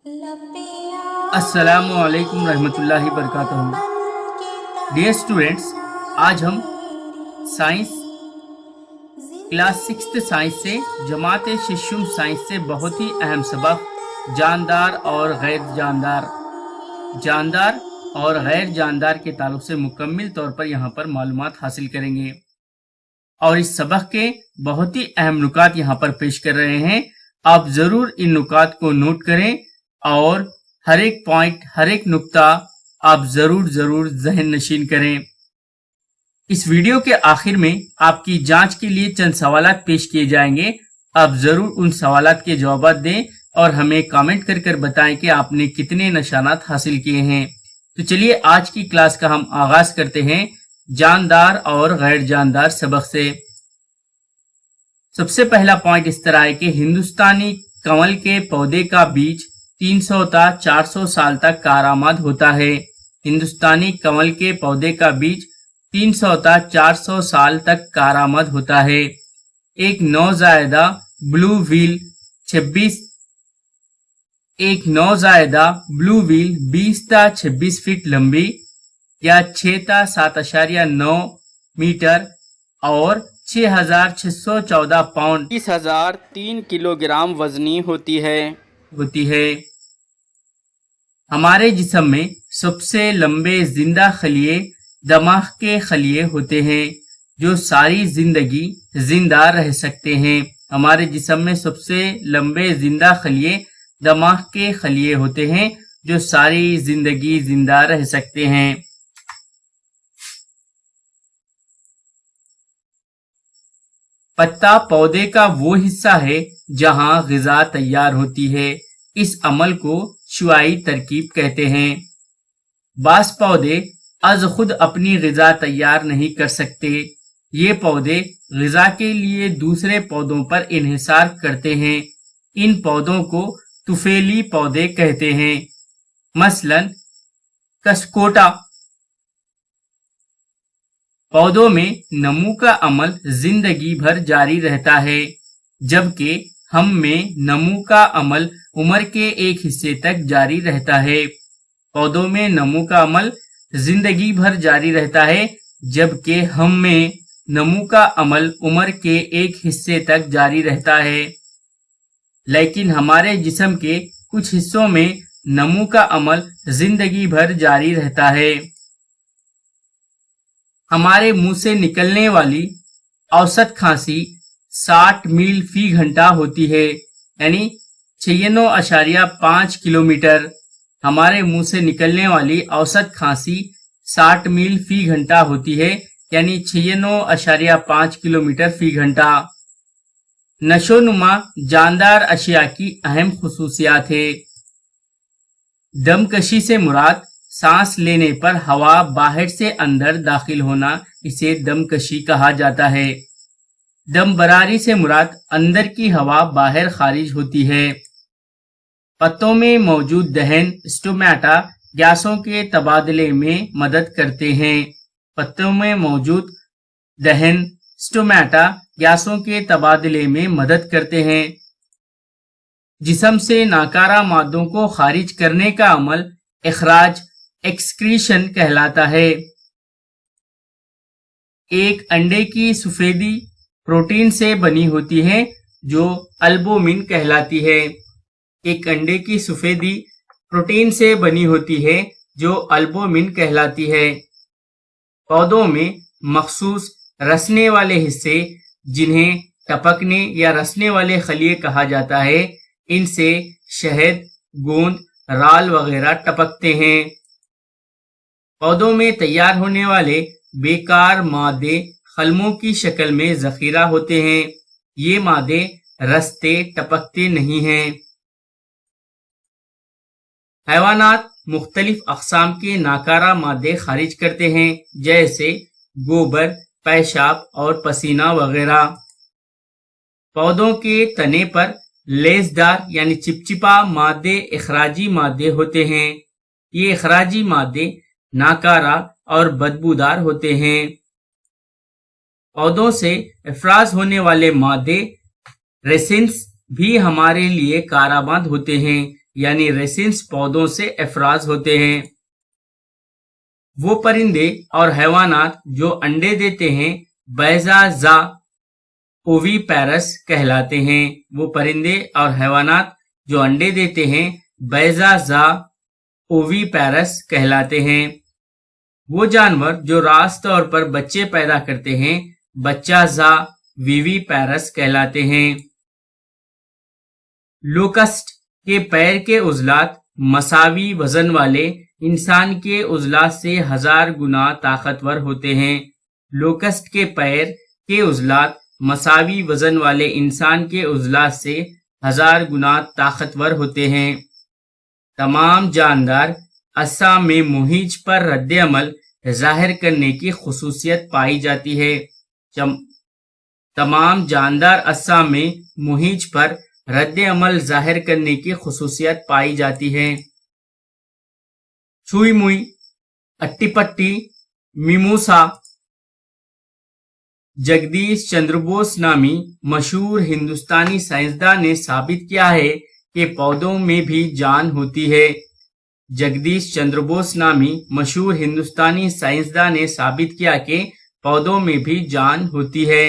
अस्सलामु अलैकुम रहमतुल्लाहि वबरकातुहू। डियर स्टूडेंट्स, आज हम साइंस क्लास 6 साइंस से जमात शिशुम साइंस से बहुत ही अहम सबक जानदार और गैर जानदार के ताल्लुक से मुकम्मल तौर पर यहाँ पर मालूमात हासिल करेंगे और इस सबक के बहुत ही अहम नुकात यहाँ पर पेश कर रहे हैं। आप जरूर इन नुकात को नोट करें और हर एक पॉइंट, हर एक नुक्ता आप जरूर जहन नशीन करें। इस वीडियो के आखिर में आपकी जांच के लिए चंद सवालात पेश किए जाएंगे। आप जरूर उन सवालात के जवाब दें और हमें कमेंट कर कर बताएं कि आपने कितने निशानात हासिल किए हैं। तो चलिए आज की क्लास का हम आगाज करते हैं जानदार और गैर जानदार सबक से। सबसे पहला पॉइंट इस तरह है कि हिंदुस्तानी कमल के पौधे का बीज 300 ता 400 साल तक कारामद होता है। हिंदुस्तानी कमल के पौधे का बीज 300 ता 400 साल तक कारामद होता है। एक नौजायदा ब्लू व्हील 20 ता 26 फीट लंबी या 6 ता 7.9 मीटर और 6,614 पाउंड 30,003 किलोग्राम वजनी होती है। हमारे जिस्म में सबसे लंबे जिंदा खलिए दिमाग के खलिए होते हैं जो सारी जिंदगी जिंदा रह सकते हैं। हमारे जिस्म में सबसे लंबे जिंदा खलिए दिमाग के खलिए होते हैं जो सारी जिंदगी जिंदा रह सकते हैं। पत्ता पौधे का वो हिस्सा है जहां ग़िज़ा तैयार होती है। इस अमल को शुआई तरकीब कहते हैं। बास पौधे अज खुद अपनी ग़िज़ा तैयार नहीं कर सकते। ये पौधे ग़िज़ा के लिए दूसरे पौधों पर इन्हिसार करते हैं। इन पौधों को तुफैली पौधे कहते हैं। मसलन कसकोटा। पौधों में नमू का अमल जिंदगी भर जारी रहता है, जबकि हम में नमू का अमल उम्र के एक हिस्से तक जारी रहता है। पौधों में नमू का अमल जिंदगी भर जारी रहता है, जबकि हम में नमू का अमल उम्र के एक हिस्से तक जारी रहता है। लेकिन हमारे जिस्म के कुछ हिस्सों में नमू का अमल जिंदगी भर जारी रहता है। हमारे मुंह से निकलने वाली औसत खांसी 60 मील फी घंटा होती है, यानी 96.5 किलोमीटर। हमारे मुंह से निकलने वाली औसत खांसी 60 मील फी घंटा होती है, यानी 96.5 किलोमीटर फी घंटा। नशोनुमा जानदार अशिया की अहम खुसूसियात है। दमकशी से मुराद सांस लेने पर हवा बाहर से अंदर दाखिल होना, इसे दमकशी कहा जाता है। दम बरारी से मुराद अंदर की हवा बाहर खारिज होती है। पत्तों में मौजूद दहन स्टोमेटा गैसों के तबादले में मदद करते हैं। पत्तों में मौजूद दहन स्टोमेटा गैसों के तबादले में मदद करते हैं। जिस्म से नाकारा मादों को खारिज करने का अमल इखराज एक्सक्रीशन कहलाता है। एक अंडे की सफेदी प्रोटीन से बनी होती है जो अल्बुमिन कहलाती है। एक अंडे की सफेदी प्रोटीन से बनी होती है जो अल्बुमिन कहलाती है। पौधों में मखसूस रसने वाले हिस्से, जिन्हें टपकने या रसने वाले खलिए कहा जाता है, इनसे शहद, गोंद, राल वगैरह टपकते हैं। पौधों में तैयार होने वाले बेकार मादे खलमों की शक्ल में जखीरा होते हैं। ये मादे रसते टपकते नहीं हैं। हैवानात मुख्तलिफ अक़साम के नाकारा मादे खारिज करते हैं, जैसे गोबर, पेशाब और पसीना वगैरह। पौधों के तने पर लेसदार यानी चिपचिपा मादे इखराजी मादे होते हैं। ये इखराजी मादे नाकारा और बदबूदार होते हैं। पौधों से इफराज होने वाले मादे रेसिन्स भी हमारे लिए कारामद होते हैं। यानी रेसिन्स पौधों से अफराज होते हैं। वो परिंदे और हैवानात जो अंडे देते हैं बैज़ा ओवीपैरस कहलाते हैं। वो परिंदे और हैवानात जो अंडे देते हैं बैज़ा ओवीपैरस कहलाते हैं। वो जानवर जो रास तौर पर बच्चे पैदा करते हैं बच्चा विवीपैरस कहलाते हैं। लोकस्ट के पैर के उजलात मसावी वजन वाले इंसान के उजलात से 1000 गुना ताकतवर होते हैं। लोकस्ट के पैर के उजलात मसावी वजन वाले इंसान के उजलात से 1000 गुना ताकतवर होते हैं। तमाम जानदार असा में मुहिज पर रद्द अमल जाहिर करने की खुसूसियत पाई जाती है। तमाम जानदार असा में मुहिज पर रद्द अमल जाहिर करने की खुसूसियत पाई जाती है। छुई मुई, अट्टीपट्टी, मिमूसा। जगदीश चंद्र बोस नामी मशहूर हिंदुस्तानी साइंसदान ने साबित किया है कि पौधों में भी जान होती है। जगदीश चंद्र बोस नामी मशहूर हिंदुस्तानी साइंसदान ने साबित किया कि पौधों में भी जान होती है।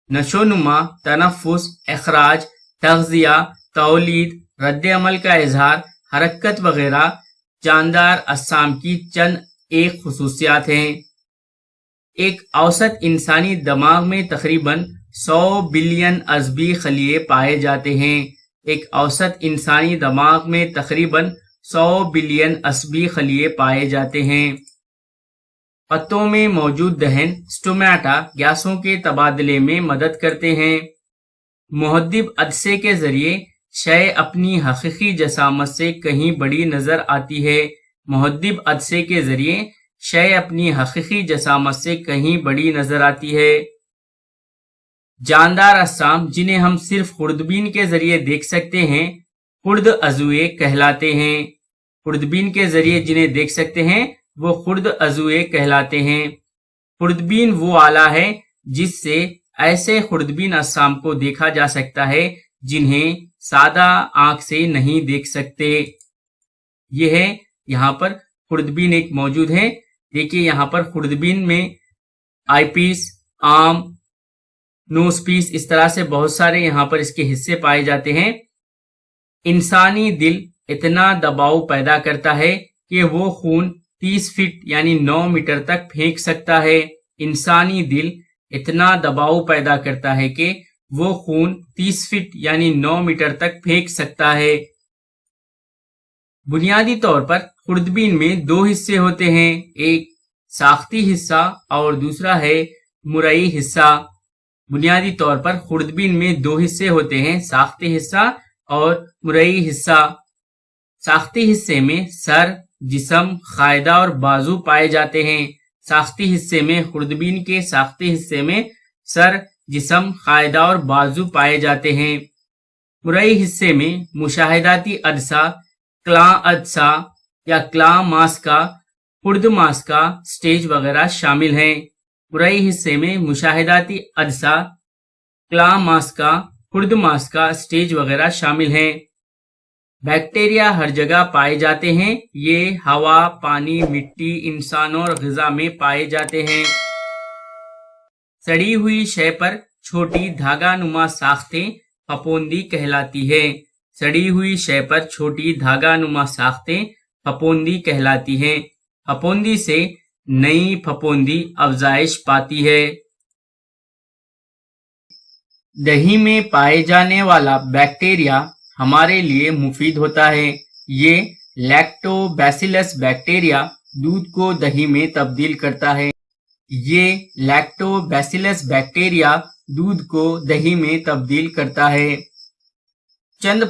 नशोनुमा, तनफ्फुस, अखराज, तग़ज़िया, तौलीद, रद्द अमल का इजहार, हरकत वगैरह जानदार अजसाम की चंद एक खुसूसियात हैं। एक औसत इंसानी दिमाग में तकरीबन 100 बिलियन अज़बी खलिए पाए जाते हैं। एक औसत इंसानी दिमाग में तकरीबन 100 बिलियन अज़बी खलिए पाए जाते हैं। पत्तों में मौजूद दहन स्टोमेटा गैसों के तबादले में मदद करते हैं। मुहद्दिब अदसे के जरिए शय अपनी हकीकी जसामत से कहीं बड़ी नजर आती है। मुहद्दिब अदसे के जरिए शय अपनी हकीकी जसामत से कहीं बड़ी नजर आती है। जानदार अजसाम जिन्हें हम सिर्फ खुर्दबीन के जरिए देख सकते हैं खुर्द अज़ुए कहलाते हैं। खुर्दबीन के जरिए जिन्हें देख सकते हैं वो खुर्द अज़ुए कहलाते हैं। खुर्दबीन वो आला है जिससे ऐसे खुर्दबीन अजसाम को देखा जा सकता है जिन्हें सादा आंख से नहीं देख सकते। यह है यहाँ पर खुर्दबीन एक मौजूद है। देखिए यहाँ पर खुर्दबीन में आईपीस, आर्म, नोज पीस, इस तरह से बहुत सारे यहाँ पर इसके हिस्से पाए जाते हैं। इंसानी दिल इतना दबाव पैदा करता है कि वो खून 30 फीट यानी 9 मीटर तक फेंक सकता है। इंसानी दिल इतना दबाव पैदा करता है कि वो खून 30 फीट यानी 9 मीटर तक फेंक सकता है। बुनियादी तौर पर खुर्दबीन में 2 हिस्से होते हैं, एक साख्ती हिस्सा और दूसरा है मुरई हिस्सा। बुनियादी तौर पर खुर्दबीन में 2 हिस्से होते हैं, साख्ती हिस्सा और मुरई हिस्सा। साख्ती हिस्से में सर, जिस्म, कायदा और बाजू पाए जाते हैं। साख्ती हिस्से में खुर्दबीन के साख्ती हिस्से में सर, जिस्म, कायदा और बाजू पाए जाते हैं। मुरई हिस्से में मुशाहिदाती अदसा, क्ला अदसा या क्ला मास का, खुर्द मास का स्टेज वगैरह शामिल हैं। मुरई हिस्से में मुशाहिदाती अदसा, क्ला मास का, खुर्द मास का स्टेज वगैरह शामिल हैं। बैक्टीरिया हर जगह पाए जाते हैं। ये हवा, पानी, मिट्टी, इंसानों और ग़िज़ा में पाए जाते हैं। सड़ी हुई शय पर छोटी धागा नुमा साख्तें फफूंदी कहलाती है। सड़ी हुई शय पर छोटी धागा नुमा साख्तें फफूंदी कहलाती हैं। फफूंदी से नई फफूंदी अफजाइश पाती है। दही में पाए जाने वाला बैक्टीरिया हमारे लिए मुफीद होता है। ये लैक्टोबैसिलस बैक्टीरिया दूध को दही में तब्दील करता है। ये लैक्टोबैसिलस बैक्टीरिया दूध को दही में तब्दील करता है। चंद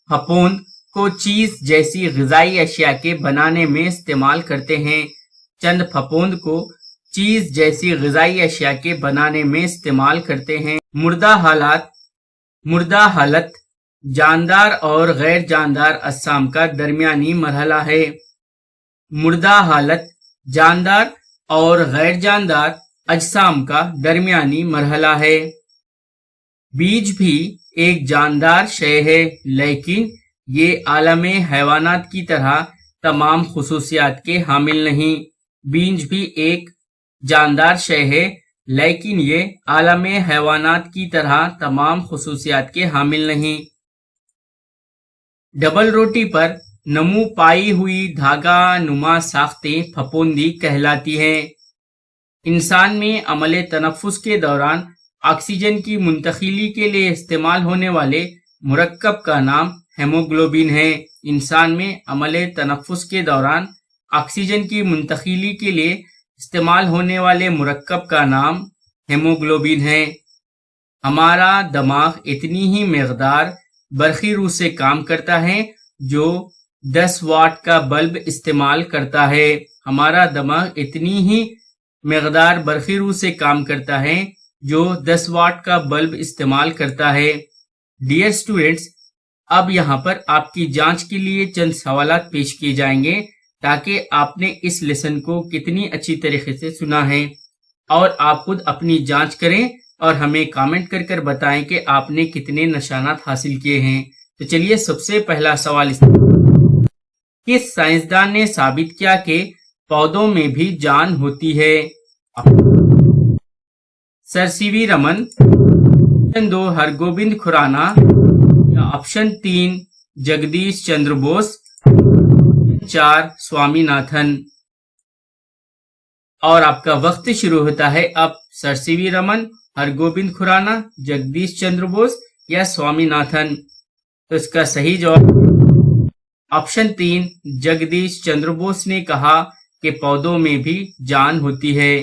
फफूंद को चीज जैसी ग़िज़ाई अशिया के बनाने में इस्तेमाल करते हैं। चंद फफूंद को चीज जैसी ग़िज़ाई अशिया के बनाने में इस्तेमाल करते हैं। मुर्दा हालत जानदार और गैर जानदार अजसाम का दरमियानी मरहला है। मुर्दा हालत जानदार और गैर जानदार अजसाम का दरमियानी मरहला है। बीज भी एक जानदार शय है, लेकिन یہ عالم حیوانات کی طرح تمام خصوصیات کے حامل نہیں۔ بینج بھی ایک جاندار شے ہے لیکن یہ عالم حیوانات کی طرح تمام خصوصیات کے حامل نہیں۔ ڈبل روٹی پر نمو پائی ہوئی دھاگا نما ساختیں پھپھوندی کہلاتی ہیں۔ انسان میں عمل تنفس کے دوران آکسیجن کی منتقلی کے لیے استعمال ہونے والے مرکب کا نام ہیموگلوبن ہے۔ انسان میں عمل تنفس کے دوران آکسیجن کی منتقلی کے لیے استعمال ہونے والے مرکب کا نام ہیموگلوبن ہے۔ ہمارا دماغ اتنی ہی مقدار برقی روح سے کام کرتا ہے جو 10 واٹ کا بلب استعمال کرتا ہے۔ ہمارا دماغ اتنی ہی مقدار برقی روح سے کام کرتا ہے جو 10 واٹ کا بلب استعمال کرتا ہے۔ ڈیئر اسٹوڈینٹس، اب یہاں پر آپ کی جانچ کے لیے چند سوالات پیش کیے جائیں گے تاکہ آپ نے اس لیسن کو کتنی اچھی طریقے سے سنا ہے، اور آپ خود اپنی جانچ کریں اور ہمیں کامنٹ کر کر بتائیں کہ آپ نے کتنے نشانات حاصل کیے ہیں۔ تو چلیے سب سے پہلا سوال کس سائنسدان نے ثابت کیا کہ پودوں میں بھی جان ہوتی ہے؟ سر سی وی رمن، آپشن 2 ہرگوبند کھرانا، یا آپشن 3 جگدیش چندر بوس، 4 سوامی ناتھن۔ اور آپ کا وقت شروع ہوتا ہے اب۔ سر سی وی رمن، ہرگوبند کھرانا، جگدیش چندر بوس یا سوامی ناتھن؟ تو اس کا صحیح جواب آپشن 3 جگدیش چندر بوس نے کہا کہ پودوں میں بھی جان ہوتی ہے۔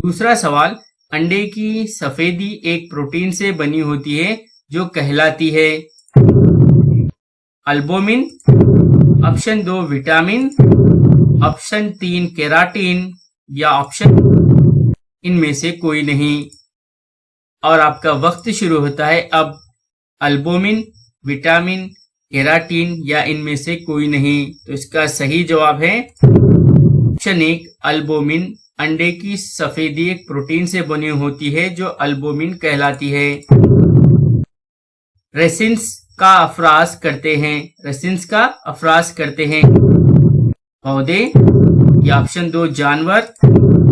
دوسرا سوال، انڈے کی سفیدی ایک پروٹین سے بنی ہوتی ہے جو کہلاتی ہے؟ البومن، آپشن 2 وٹامن، آپشن 3 کیراٹین یا آپشن ان میں سے کوئی نہیں۔ اور آپ کا وقت شروع ہوتا ہے اب۔ البومن، وٹامن، کیراٹین یا ان میں سے کوئی نہیں؟ تو اس کا صحیح جواب ہے آپشن 1 البومن۔ انڈے کی سفیدی ایک پروٹین سے بنی ہوتی ہے جو البومن کہلاتی ہے۔ ریسنس کا افراز کرتے ہیں، ریسنس کا افراز کرتے ہیں پودے، یا آپشن 2 جانور،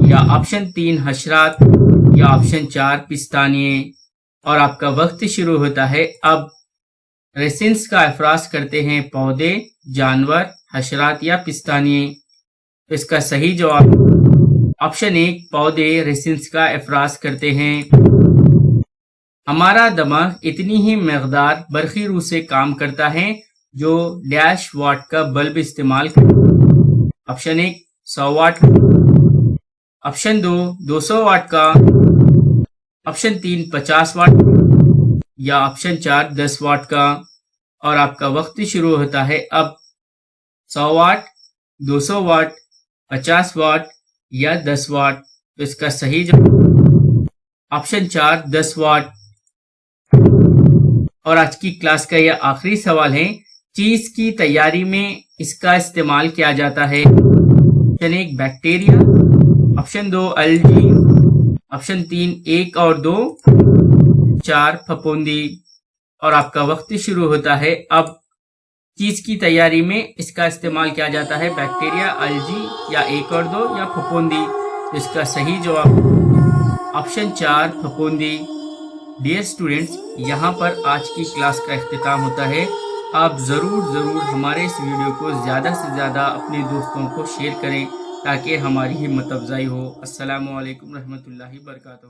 یا آپشن 3 حشرات، یا آپشن 4 پستانیے؟ اور آپ کا وقت شروع ہوتا ہے اب۔ ریسنس کا افراز کرتے ہیں پودے، جانور، حشرات یا پستانیے؟ تو اس کا صحیح جواب آپشن 1 پودے ریسنس کا افراز کرتے ہیں۔ ہمارا دماغ اتنی ہی مقدار برقی روح سے کام کرتا ہے جو ڈیش واٹ کا بلب استعمال کرتا ہے۔ آپشن 1 100 واٹ، آپشن 2 200 واٹ کا، آپشن 3 50 واٹ یا آپشن 4 10 واٹ کا؟ اور آپ کا وقت شروع ہوتا ہے اب۔ 100 واٹ، 200 واٹ، 50 واٹ یا 10 واٹ؟ تو اس کا صحیح جواب آپشن 4 10 واٹ۔ اور آج کی کلاس کا یہ آخری سوال ہے، چیز کی تیاری میں اس کا استعمال کیا جاتا ہے؟ Option 1 bacteria, option 2 algae, option 3 1 اور 2، 4 پھپھوندی؟ اور آپ کا وقت شروع ہوتا ہے اب۔ چیز کی تیاری میں اس کا استعمال کیا جاتا ہے؟ بیکٹیریا، الجی یا 1 اور 2 یا پھپھوندی؟ اس کا صحیح جواب آپشن 4 پھپھوندی۔ ڈیئر اسٹوڈینٹس، یہاں پر آج کی کلاس کا اختتام ہوتا ہے۔ آپ ضرور ہمارے اس ویڈیو کو زیادہ سے زیادہ اپنے دوستوں کو شیئر کریں تاکہ ہماری ہمت افزائی ہو۔ السلام علیکم رحمۃ اللہ وبرکاتہ۔